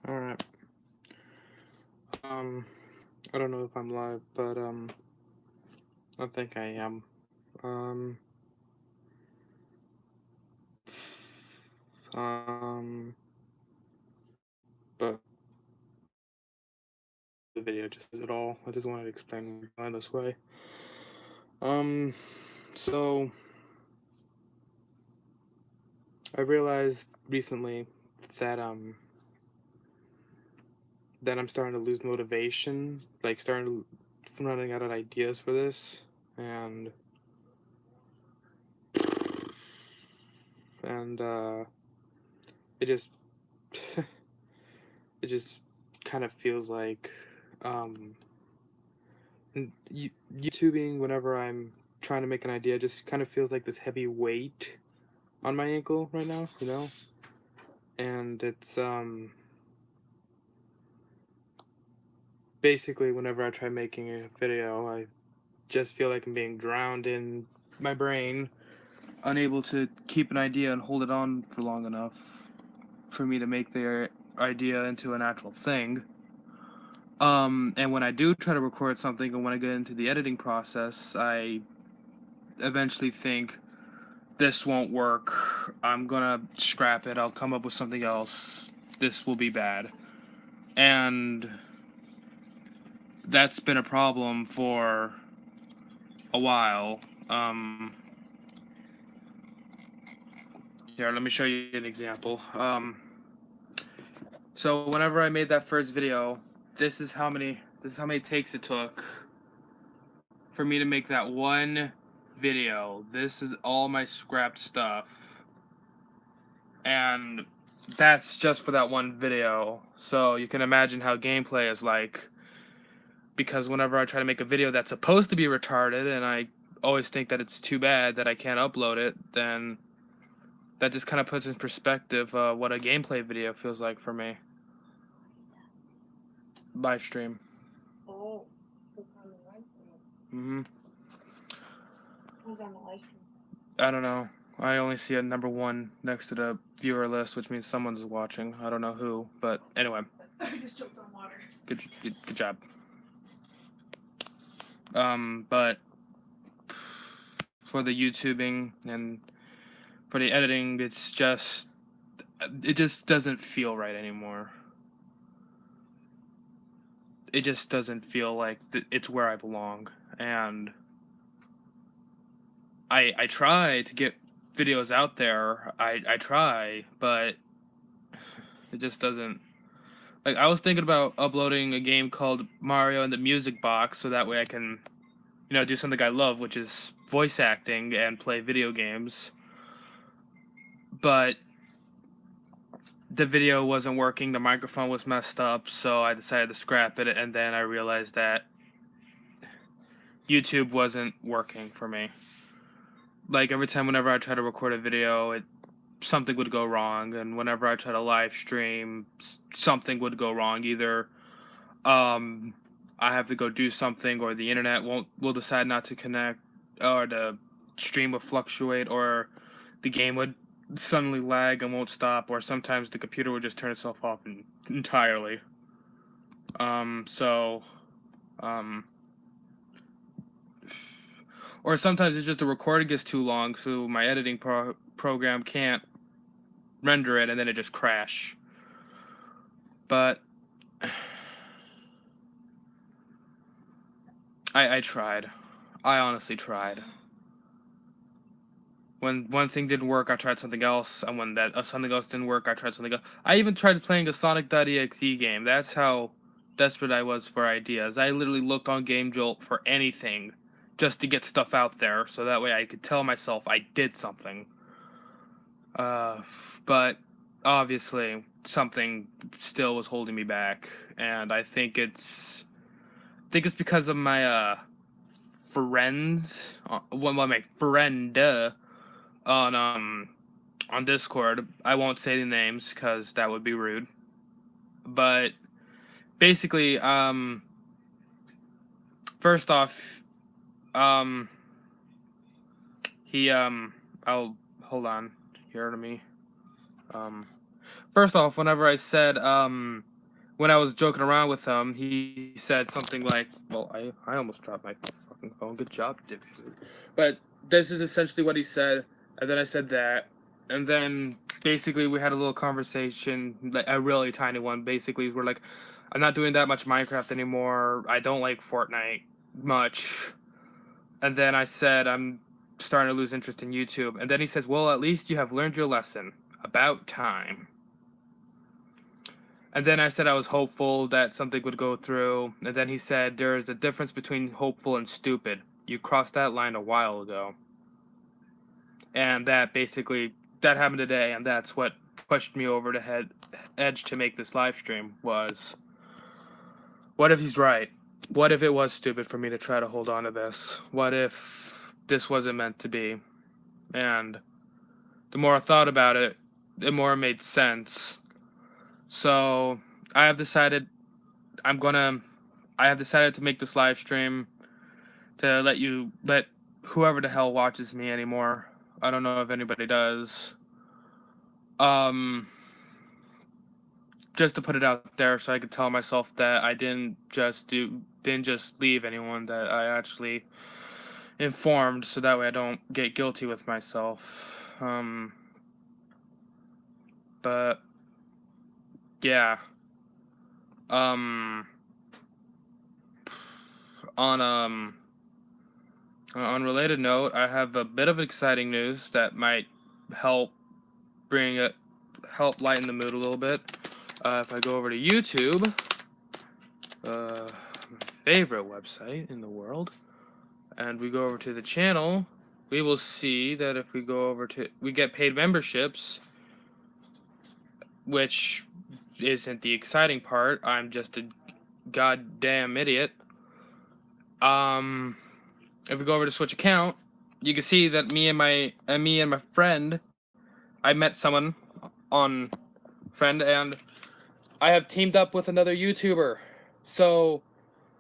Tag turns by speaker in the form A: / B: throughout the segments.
A: All right. Um, I don't know if I'm live, but I think I am. Um, um, but the video just says it all. I just wanted to explain why this way. Um, so I realized recently that that I'm starting to lose motivation, like starting to running out of ideas for this, and and it just it just kind of feels like um YouTubing whenever I'm trying to make an idea just kind of feels like this heavy weight on my ankle right now, and it's basically whenever I try making a video, I just feel like I'm being drowned in my brain, unable to keep an idea and hold it on for long enough for me to make the idea into an actual thing. And when I do try to record something and when I get into the editing process, I eventually think this won't work. I'm gonna scrap it. I'll come up with something else. This will be bad. And that's been a problem for a while. Here, let me show you an example. So whenever I made that first video, this is how many takes it took for me to make that one video. This is all my scrapped stuff. And that's just for that one video. So you can imagine how gameplay is like, because whenever I try to make a video that's supposed to be retarded and I always think that it's too bad that I can't upload it, then that just kind of puts in perspective what a gameplay video feels like for me. Live stream.
B: Oh, what's on the live stream?
A: Mm-hmm.
B: Who's on the live stream?
A: I don't know. I only see a number 1 next to the viewer list, which means someone's watching. I don't know who, but anyway.
B: I just choked on water.
A: Good job. But for the YouTubing and for the editing, it just doesn't feel right anymore. It just doesn't feel like it's where I belong, and I try to get videos out there. I try, but it just doesn't. Like, I was thinking about uploading a game called Mario and the Music Box, so that way I can, do something I love, which is voice acting and play video games. But the video wasn't working, the microphone was messed up, so I decided to scrap it, and then I realized that YouTube wasn't working for me. Like, every time whenever I try to record a video, something would go wrong, and whenever I try to live stream, something would go wrong. Either I have to go do something, or the internet will decide not to connect, or the stream will fluctuate, or the game would suddenly lag and won't stop, or sometimes the computer would just turn itself off entirely. Or sometimes it's just the recording gets too long, so my editing program can't render it, and then it just crash. But I tried. I honestly tried. When one thing didn't work, I tried something else, and when that something else didn't work, I tried something else. I even tried playing a Sonic.exe game. That's how desperate I was for ideas. I literally looked on GameJolt for anything just to get stuff out there, so that way I could tell myself I did something. But obviously, something still was holding me back, and I think it's because of my friends, my friend on Discord. I won't say the names because that would be rude. But basically, first off, he I'll hold on, hear to me. First off, whenever I said when I was joking around with him, he said something like, well, I almost dropped my fucking phone. Good job, dipshit. But this is essentially what he said, and then I said that, and then basically we had a little conversation, like a really tiny one. Basically, we're like, I'm not doing that much Minecraft anymore. I don't like Fortnite much. And then I said, I'm starting to lose interest in YouTube. And then he says, well, at least you have learned your lesson. About time. And then I said I was hopeful that something would go through. And then he said, there is a difference between hopeful and stupid. You crossed that line a while ago. And that basically, that happened today. And that's what pushed me over the edge to make this live stream was, what if he's right? What if it was stupid for me to try to hold on to this? What if this wasn't meant to be? And the more I thought about it, the more it made sense. So I have decided to make this live stream to let whoever the hell watches me anymore. I don't know if anybody does. Just to put it out there so I could tell myself that I didn't just leave anyone, that I actually informed, so that way I don't get guilty with myself. But yeah. On an unrelated note, I have a bit of exciting news that might help lighten the mood a little bit. If I go over to YouTube, my favorite website in the world, and we go over to the channel, we will see that if we go over to, we get paid memberships, which isn't the exciting part. I'm just a goddamn idiot. If we go over to Switch account, you can see that me and my friend, I met someone on friend, and I have teamed up with another YouTuber. So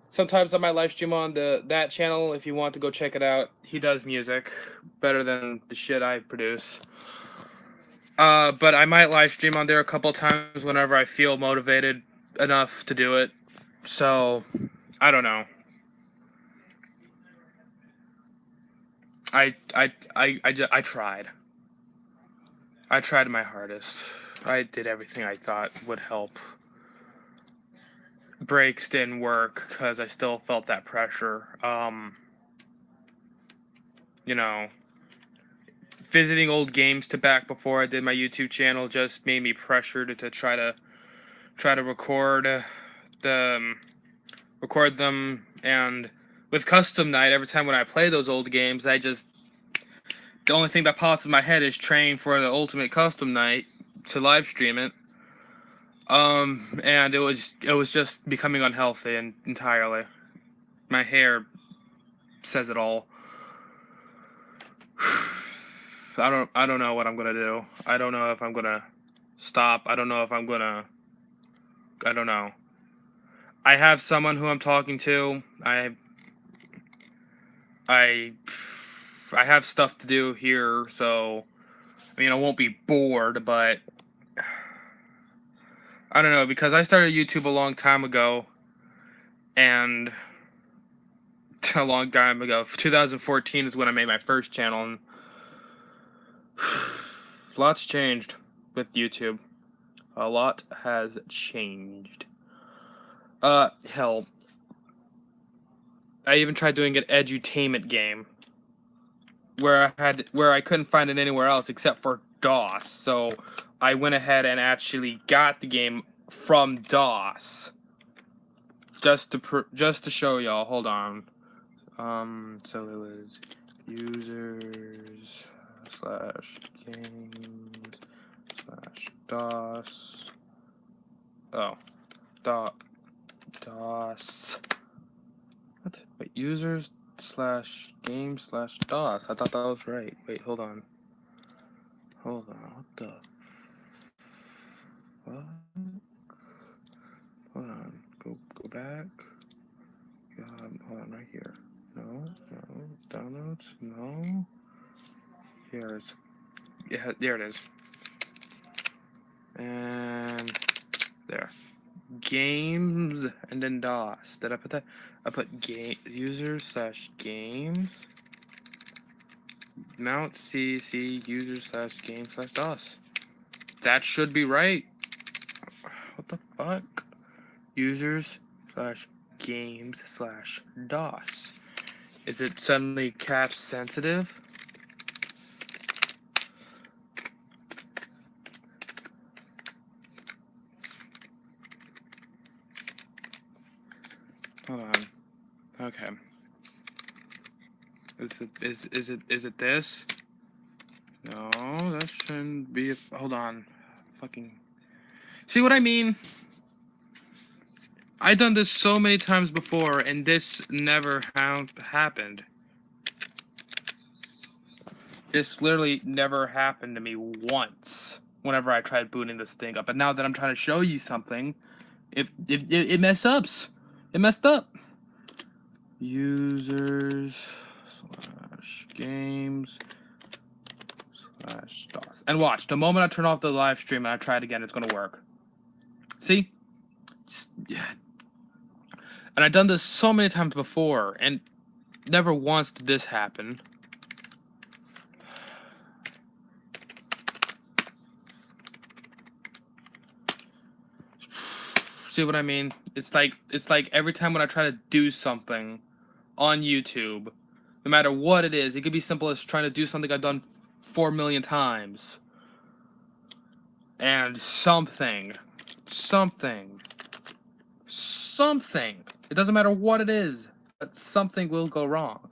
A: sometimes I might live stream on that channel if you want to go check it out. He does music better than the shit I produce. But I might live stream on there a couple times whenever I feel motivated enough to do it. So I don't know. I tried. I tried my hardest. I did everything I thought would help. Breaks didn't work because I still felt that pressure. You know, visiting old games to back before I did my YouTube channel just made me pressured to try to record them, and with Custom Night, every time when I play those old games, the only thing that pops in my head is train for the ultimate Custom Night to live stream it. And it was just becoming unhealthy and entirely. My hair says it all. I don't know what I'm gonna do. I don't know if I'm gonna stop. I don't know. I have someone who I'm talking to. I have stuff to do here, so I mean I won't be bored, but I don't know, because I started YouTube a long time ago, and a long time ago, 2014 is when I made my first channel, and lots changed with YouTube. A lot has changed. Hell, I even tried doing an edutainment game where I couldn't find it anywhere else except for DOS. So I went ahead and actually got the game from DOS just to show y'all. Hold on. So it was users /games/DOS. Oh, DOS. What? Wait, users/games/DOS. I thought that was right. Wait, hold on. What the fuck? Hold on. Go back. Hold on, right here. No. Downloads. No. Here it's. Yeah, there it is. And there. games and then DOS. Did I put that? I put game user / games. Mount CC user / game / DOS. That should be right. What the fuck? Users / games / DOS. Is it suddenly caps sensitive? Hold on. Okay. Is it this? No, that shouldn't be. Hold on. Fucking. See what I mean? I've done this so many times before, and this never happened. This literally never happened to me once whenever I tried booting this thing up. But now that I'm trying to show you something, it messed up. It messed up. Users / games / DOS. And watch, the moment I turn off the live stream and I try it again, it's gonna work. See? Yeah. And I've done this so many times before, and never once did this happen. See what I mean? It's like every time when I try to do something on YouTube, no matter what it is, it could be simple as trying to do something I've done 4 million times. And something, it doesn't matter what it is, but something will go wrong.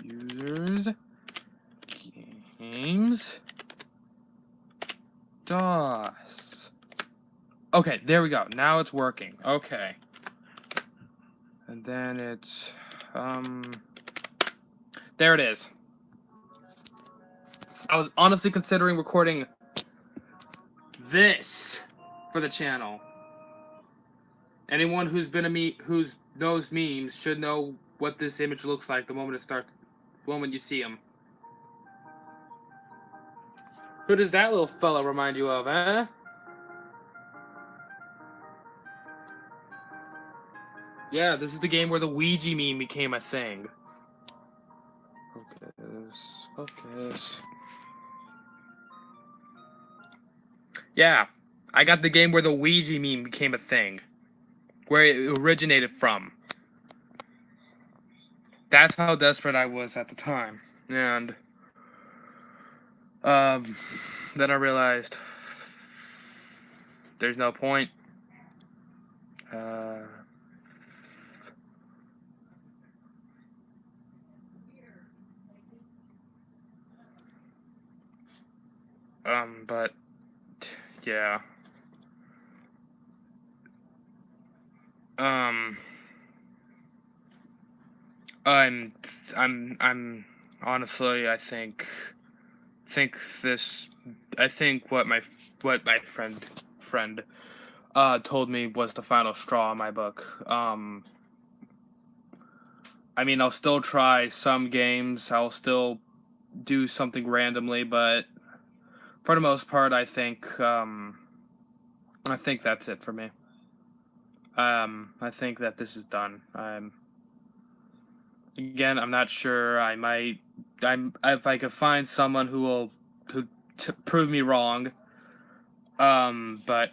A: Users, games, DOS. Okay, there we go. Now it's working. Okay. And then it's, there it is. I was honestly considering recording this for the channel. Anyone who's been who knows memes should know what this image looks like the moment it starts, when you see him. Who does that little fella remind you of, eh? Yeah, this is the game where the Ouija meme became a thing. Focus. Yeah, I got the game where the Ouija meme became a thing. Where it originated from. That's how desperate I was at the time. And then I realized there's no point. But yeah. I'm honestly, I think what my friend told me was the final straw in my book. I mean, I'll still try some games, I'll still do something randomly, but for the most part, I think that's it for me. I think that this is done. Again, I'm not sure. If I could find someone who prove me wrong. But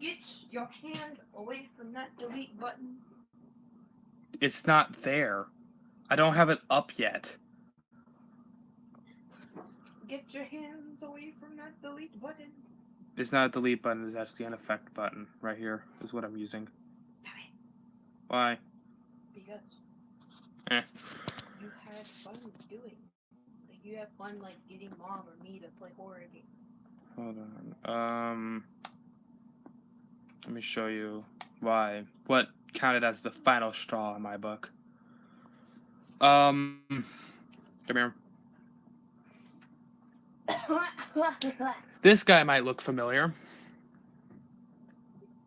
B: Get your hand away from that delete button.
A: It's not there. I don't have it up yet.
B: Get your hands away from that delete button.
A: It's not a delete button, it's actually an effect button. Right here is what I'm using. Why?
B: Because
A: you
B: had fun doing. Like, you have fun, like, getting Mom or me to play horror games.
A: Hold on. Let me show you why. What counted as the final straw in my book. Come here. This guy might look familiar.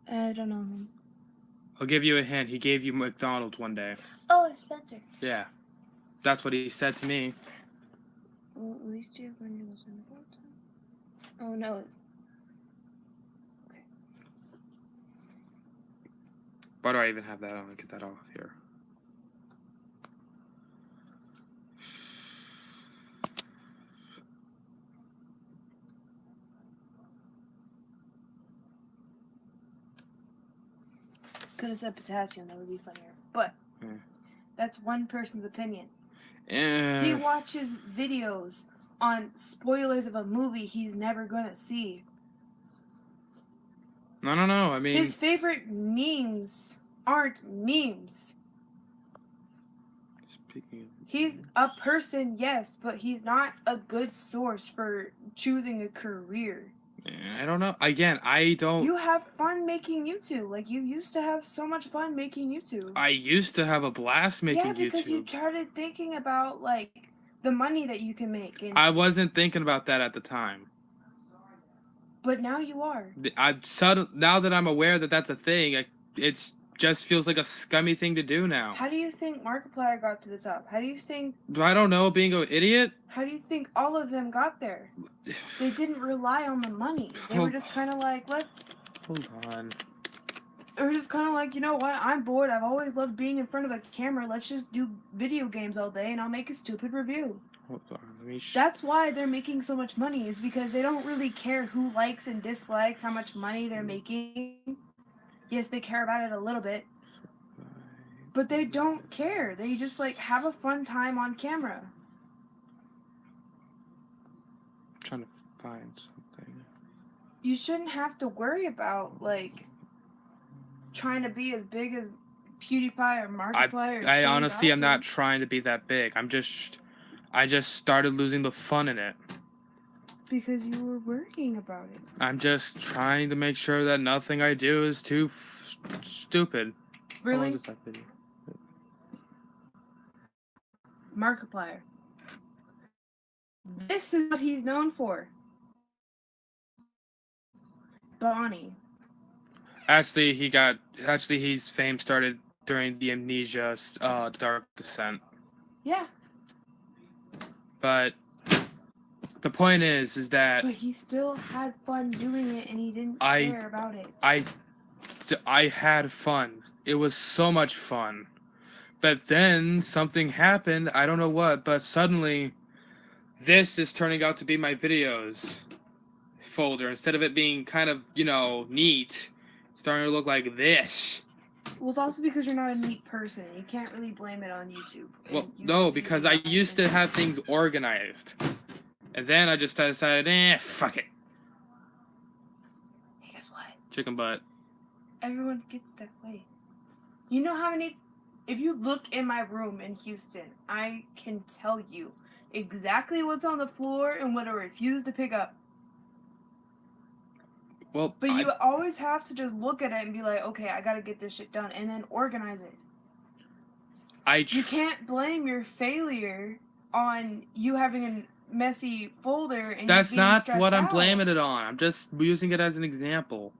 B: I don't know him.
A: I'll give you a hint. He gave you McDonald's one day.
B: Oh, it's Spencer.
A: Yeah. That's what he said to me.
B: Well, at least you have one who was in the whole time. Oh, no. Okay.
A: Why do I even have that on? Get that off here.
B: Could have said potassium. That would be funnier. But that's one person's opinion. He watches videos on spoilers of a movie he's never gonna see.
A: No. I mean,
B: his favorite memes aren't memes. He's a person, yes, but he's not a good source for choosing a career.
A: I don't know. Again, I don't...
B: You have fun making YouTube. Like, you used to have so much fun making YouTube.
A: I used to have a blast making YouTube.
B: Yeah, because you started thinking about, like, the money that you can make. And
A: I wasn't thinking about that at the time.
B: But now you are.
A: Now that I'm aware that that's a thing, it's just feels like a scummy thing to do now.
B: How do you think Markiplier got to the top? How do you think...
A: I don't know, being an idiot?
B: How do you think all of them got there? They didn't rely on the money. They were just kind of like, let's...
A: Hold on.
B: They were just kind of like, you know what? I'm bored. I've always loved being in front of a camera. Let's just do video games all day and I'll make a stupid review.
A: Hold on. Let me
B: That's why they're making so much money, is because they don't really care who likes and dislikes, how much money they're making. Yes, they care about it a little bit. But they don't care. They just, like, have a fun time on camera.
A: I'm trying to find something.
B: You shouldn't have to worry about, like, trying to be as big as PewDiePie or Markiplier.
A: I honestly am not trying to be that big. I just started losing the fun in it.
B: Because you were worrying about it.
A: I'm just trying to make sure that nothing I do is too stupid.
B: Really?
A: How long is that video?
B: Markiplier. This is what he's known for. Bonnie.
A: Actually, his fame started during the Amnesia, Dark Ascent.
B: Yeah.
A: But the point is that...
B: But he still had fun doing it, and he didn't care about it.
A: I had fun. It was so much fun. But then something happened, I don't know what, but suddenly this is turning out to be my videos folder. Instead of it being kind of, neat, it's starting to look like this.
B: Well, it's also because you're not a neat person. You can't really blame it on YouTube.
A: Well, no, because I used to have things organized. And then I just decided, fuck it.
B: Hey, guess what?
A: Chicken butt.
B: Everyone gets that way. You know how many... If you look in my room in Houston, I can tell you exactly what's on the floor and what I refuse to pick up.
A: Well,
B: but you always have to just look at it and be like, okay, I gotta get this shit done, and then organize it. You can't blame your failure on you having a messy folder and
A: that's
B: you being
A: not
B: stressed
A: what I'm
B: out.
A: blaming it on. I'm just using it as an example.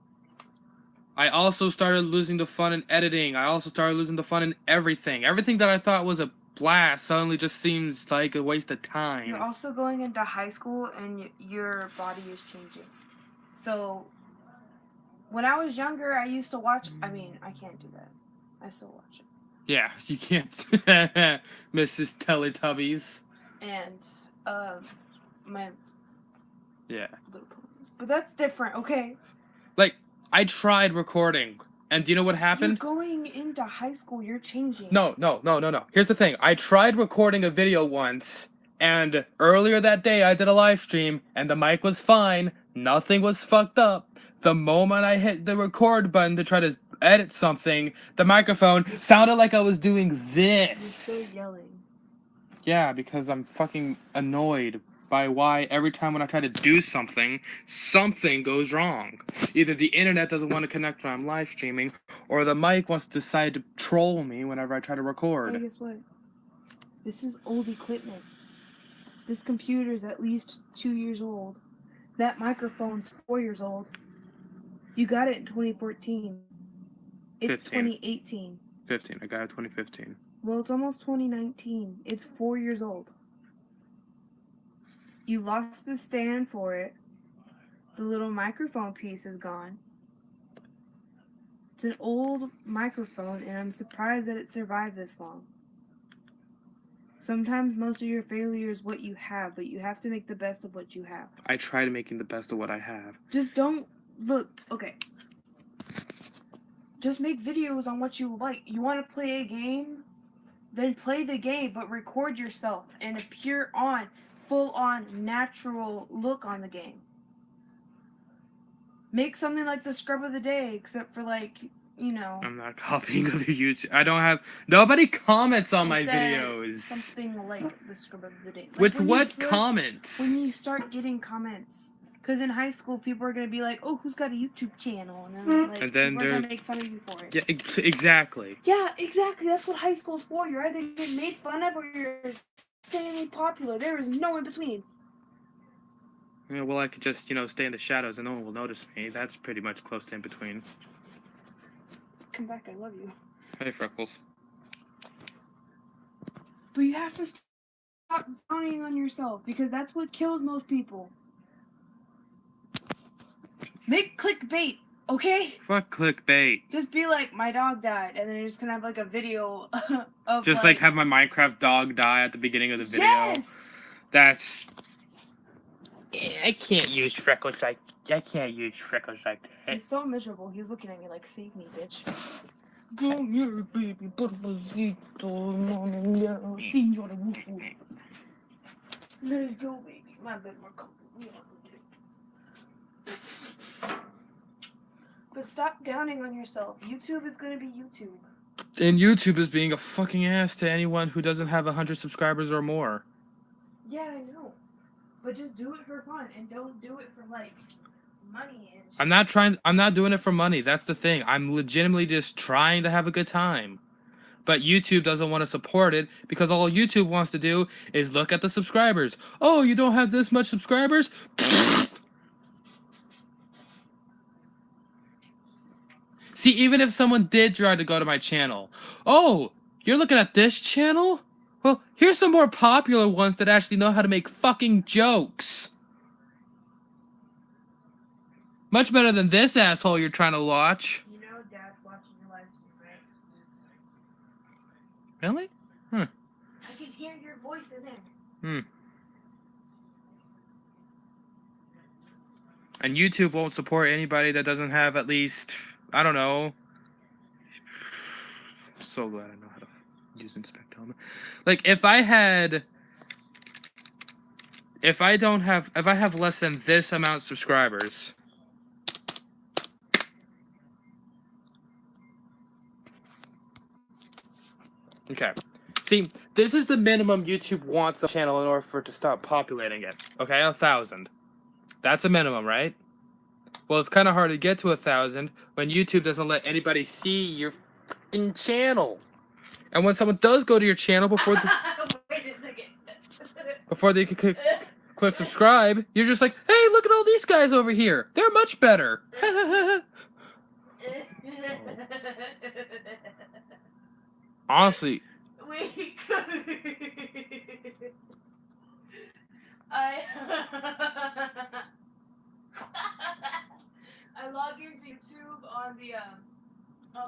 A: I also started losing the fun in editing. I also started losing the fun in everything. Everything that I thought was a blast suddenly just seems like a waste of time.
B: You're also going into high school and your body is changing. So, when I was younger, I used to watch... I mean, I can't do that. I still watch it.
A: Yeah, you can't. Mrs. Teletubbies.
B: And, my...
A: Yeah.
B: Little Pony. But that's different, okay?
A: Like, I tried recording, and do you know what happened?
B: You're going into high school, you're changing.
A: No. Here's the thing. I tried recording a video once, and earlier that day I did a live stream, and the mic was fine, nothing was fucked up. The moment I hit the record button to try to edit something, the microphone sounded like I was doing this.
B: You're still yelling.
A: Yeah, because I'm fucking annoyed by why every time when I try to do something, something goes wrong. Either the internet doesn't want to connect when I'm live streaming, or the mic wants to decide to troll me whenever I try to record.
B: Hey, guess what? This is old equipment. This computer's at least 2 years old. That microphone's 4 years old. You got it in 2014. It's
A: 15.
B: 2018.
A: 15. I got it 2015.
B: Well, it's almost 2019. It's 4 years old. You lost the stand for it. The little microphone piece is gone. It's an old microphone, and I'm surprised that it survived this long. Sometimes most of your failure is what you have, but you have to make the best of what you have.
A: I tried making the best of what I have.
B: Just don't look. Okay. Just make videos on what you like. You want to play a game? Then play the game, but record yourself and appear on full on natural look on the game. Make something like the scrub of the day, except for like, you know.
A: I'm not copying other YouTube. I don't have. Nobody comments on
B: I
A: my
B: said
A: videos.
B: Something like the scrub of the day. Like
A: With
B: when
A: what comments?
B: When you start getting comments. Because in high school, people are going to be like, oh, who's got a YouTube channel? And then, like, people are going to make fun of you for it.
A: Yeah, exactly.
B: Yeah, exactly. That's what high school's for. You're either getting made fun of or you're insanely popular. There is no in between.
A: Yeah, well, I could just, stay in the shadows and no one will notice me. That's pretty much close to in between.
B: Come back, I love you.
A: Hey, Freckles.
B: But you have to stop downing on yourself, because that's what kills most people. Make clickbait, okay?
A: Fuck clickbait.
B: Just be like, my dog died, and then you're just gonna have like a video of
A: just like have my Minecraft dog die at the beginning of the video.
B: Yes!
A: That's... I can't use Freckles like... I can't use Freckles like that.
B: He's so miserable. He's looking at me like, save me, bitch.
A: Come here, baby.
B: Let's go, baby. My bed more comfortable. But stop downing on yourself. YouTube is gonna be YouTube.
A: And YouTube is being a fucking ass to anyone who doesn't have 100 subscribers or more.
B: Yeah, I know. But just do it for fun and don't do it for like money and shit.
A: I'm not doing it for money. That's the thing. I'm legitimately just trying to have a good time. But YouTube doesn't want to support it because all YouTube wants to do is look at the subscribers. Oh, you don't have this much subscribers? See, even if someone did try to go to my channel, oh, you're looking at this channel? Well, here's some more popular ones that actually know how to make fucking jokes. Much better than this asshole you're trying to watch.
B: You know Dad's watching your live stream, right?
A: Really? Huh.
B: I can hear your voice in there.
A: And YouTube won't support anybody that doesn't have at least, I don't know. I'm so glad I know how to use Inspect Element. Like, if I have less than this amount of subscribers. Okay. See, this is the minimum YouTube wants a channel in order for it to stop populating it. Okay, 1,000. That's a minimum, right? Well, it's kind of hard to get to 1,000 when YouTube doesn't let anybody see your fucking channel. And when someone does go to your channel before they can click subscribe, you're just like, hey, look at all these guys over here. They're much better. Honestly.
B: Wait. I log into YouTube on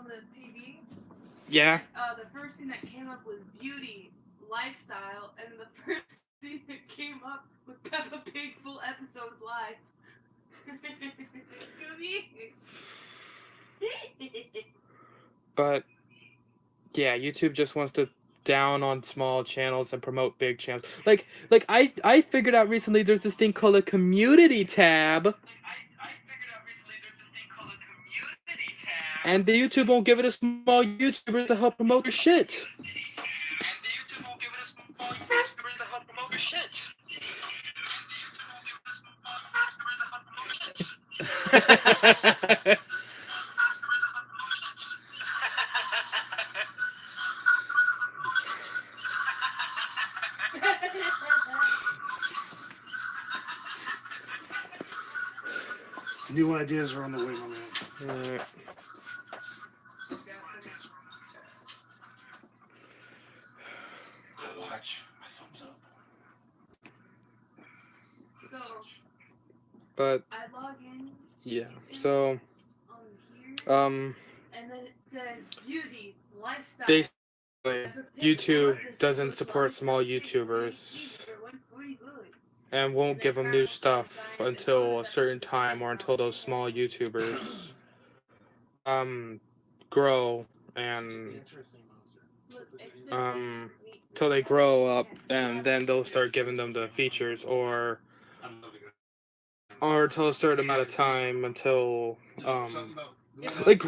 B: the TV.
A: Yeah.
B: The first thing that came up was beauty, lifestyle, and the first thing that came up was Peppa Pig full episodes live.
A: But yeah, YouTube just wants to down on small channels and promote big channels. Like I figured out recently there's this thing called a community tab. And the YouTube won't give it a small YouTuber to help promote your shit.
C: New ideas are on the way, my man. Watch. My thumbs up.
B: So,
A: But
B: I log in.
A: yeah, so
B: On here. And then it says beauty, lifestyle.
A: Basically, YouTube doesn't support small YouTubers and won't give them new stuff until a certain time or until those small YouTubers grow and till they grow up, and then they'll start giving them the features or until a certain amount of time until like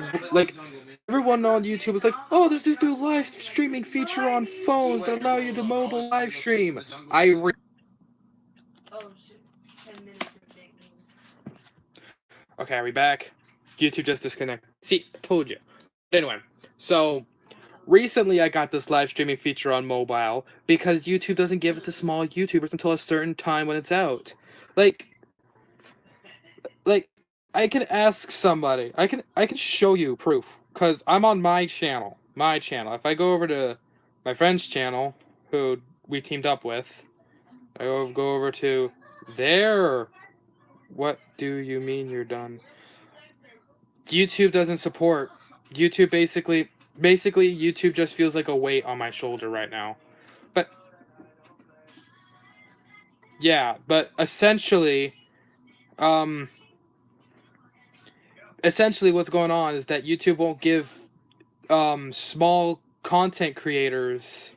A: everyone on YouTube is like, oh, there's this new live streaming feature on phones that allow you to mobile live stream.
B: Oh shit. 10 minutes of fake news.
A: Okay, are we back? YouTube just disconnected. See, I told you. Anyway, so recently I got this live streaming feature on mobile because YouTube doesn't give it to small YouTubers until a certain time when it's out. Like I can ask somebody. I can show you proof because I'm on my channel. My channel. If I go over to my friend's channel, who we teamed up with, I go over to there. What do you mean you're done? YouTube doesn't support. YouTube basically YouTube just feels like a weight on my shoulder right now. But yeah, but essentially what's going on is that YouTube won't give small content creators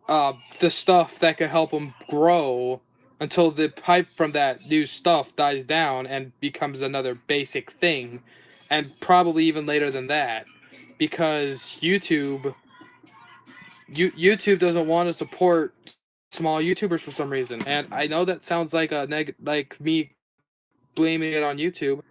A: the stuff that could help them grow until the hype from that new stuff dies down and becomes another basic thing, and probably even later than that, because YouTube doesn't want to support small YouTubers for some reason. And I know that sounds like like me blaming it on YouTube,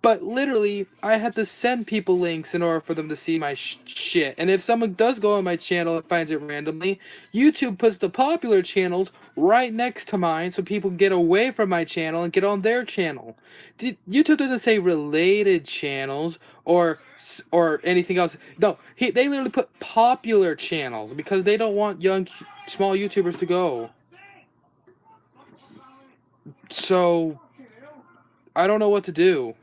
A: but literally, I had to send people links in order for them to see my shit. And if someone does go on my channel and finds it randomly, YouTube puts the popular channels right next to mine so people get away from my channel and get on their channel. YouTube doesn't say related channels or anything else. No, they literally put popular channels because they don't want young, small YouTubers to go. So, I don't know what to do.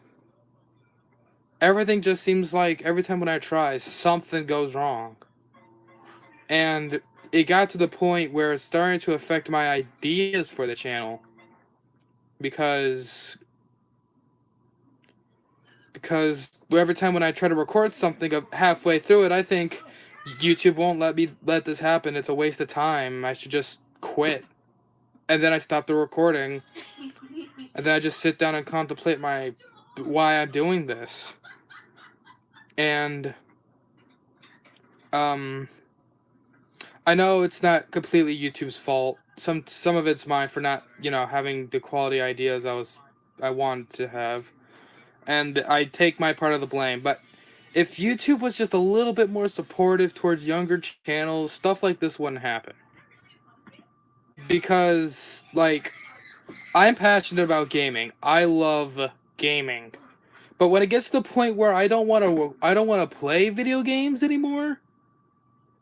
A: Everything just seems like every time when I try, something goes wrong. And it got to the point where it's starting to affect my ideas for the channel. Because every time when I try to record something halfway through it, I think YouTube won't let this happen. It's a waste of time. I should just quit. And then I stop the recording. And then I just sit down and contemplate why I'm doing this. And I know it's not completely YouTube's fault. Some of it's mine for not, having the quality ideas I wanted to have. And I take my part of the blame. But if YouTube was just a little bit more supportive towards younger channels, stuff like this wouldn't happen. Because, I'm passionate about gaming. I love gaming. But when it gets to the point where I don't want to play video games anymore,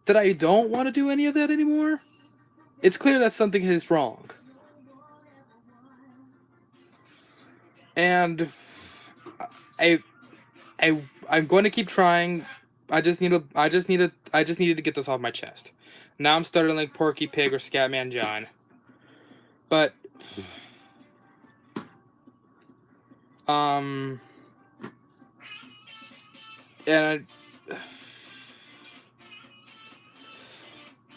A: that I don't want to do any of that anymore, it's clear that something is wrong. And I'm going to keep trying. I just needed to get this off my chest. Now I'm starting like Porky Pig or Scatman John. But and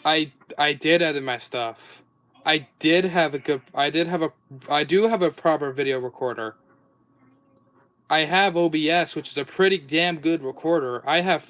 A: I did edit my stuff. I do have a proper video recorder. I have OBS, which is a pretty damn good recorder. I have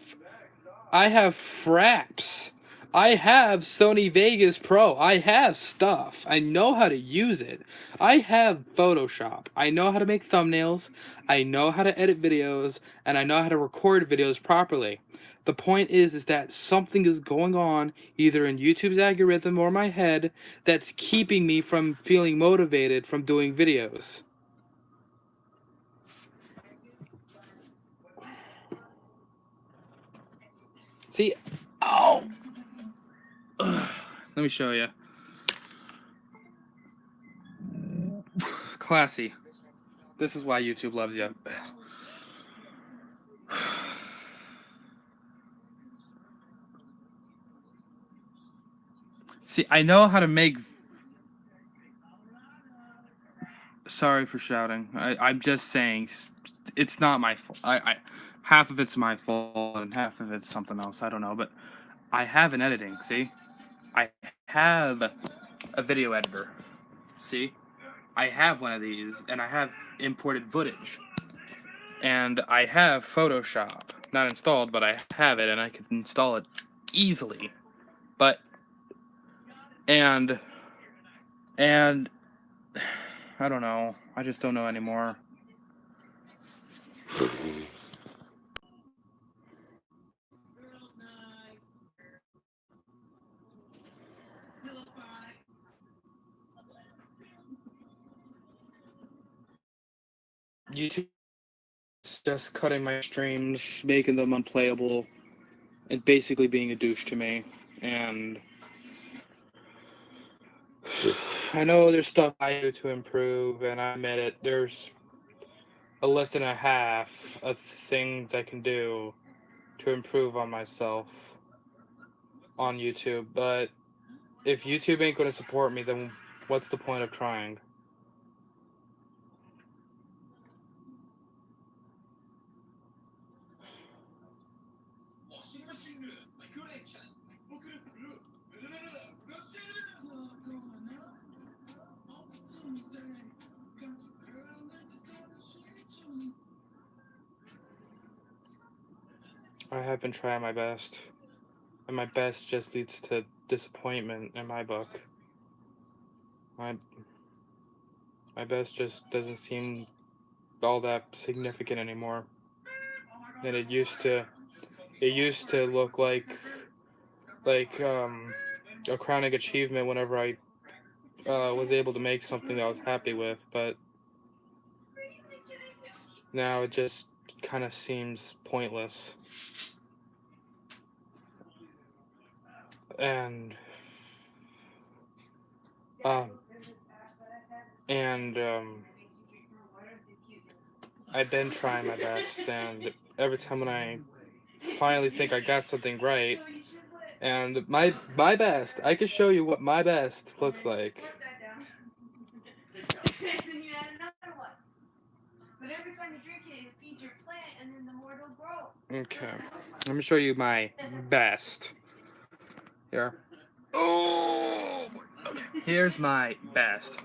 A: Fraps. I have Sony Vegas Pro. I have stuff. I know how to use it. I have Photoshop. I know how to make thumbnails. I know how to edit videos. And I know how to record videos properly. The point is that something is going on, either in YouTube's algorithm or my head, that's keeping me from feeling motivated from doing videos. See, oh! Let me show you. Classy. This is why YouTube loves you. See, I know how to make... Sorry for shouting. I'm just saying, it's not my fault. Half of it's my fault and half of it's something else. I don't know, but I have an editing, see? I have a video editor, see? I have one of these, and I have imported footage. And I have Photoshop. Not installed, but I have it, and I can install it easily. But, and, I don't know. I just don't know anymore. YouTube is just cutting my streams, making them unplayable, and basically being a douche to me. And I know there's stuff I do to improve, and I admit it. There's a list and a half of things I can do to improve on myself on YouTube. But if YouTube ain't going to support me, then what's the point of trying? I have been trying my best, and my best just leads to disappointment in my book. My best just doesn't seem all that significant anymore. And it used to look like a crowning achievement whenever I was able to make something that I was happy with, but now it just kind of seems pointless. And I've been trying my best, and every time when I finally think I got something right, and my best, I can show you what my best looks like.
B: Then you add another one. But every time you drink it, it feeds your plant, and then the more it'll grow.
A: Okay, let me show you my best. Here. Oh! Okay, here's my best.
B: I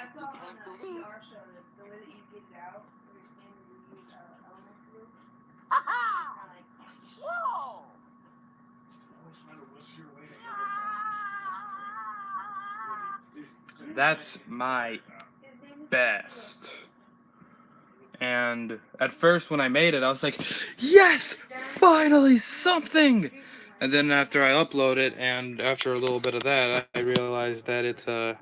B: saw on the AR show that the way that you get it out, where you're standing and you use element glue.
D: Whoa!
A: That's my best. And at first when I made it, I was like, yes! Finally something! And then after I upload it, and after a little bit of that, I realized that it's I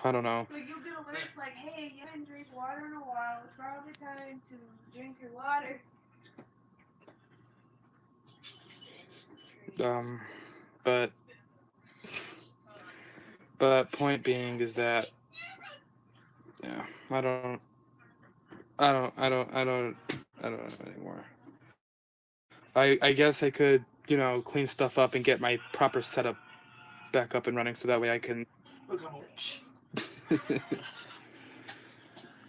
A: don't know.
B: Like you'll get alerts like, hey, you haven't drank water in a while. It's probably time to drink your water.
A: But point being is that, yeah, I don't know anymore. I guess I could, clean stuff up and get my proper setup back up and running so that way I can.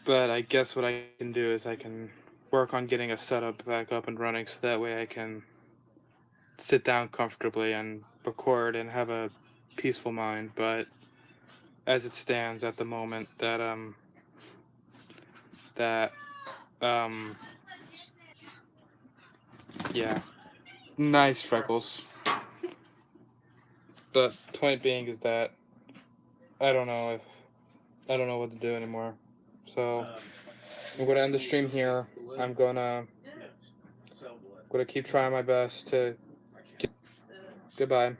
A: But I guess what I can do is I can work on getting a setup back up and running so that way I can sit down comfortably and record and have a peaceful mind. But as it stands at the moment, yeah, nice freckles. But point being is that I don't know what to do anymore. So I'm gonna end the stream here. I'm gonna keep trying my best to. Goodbye.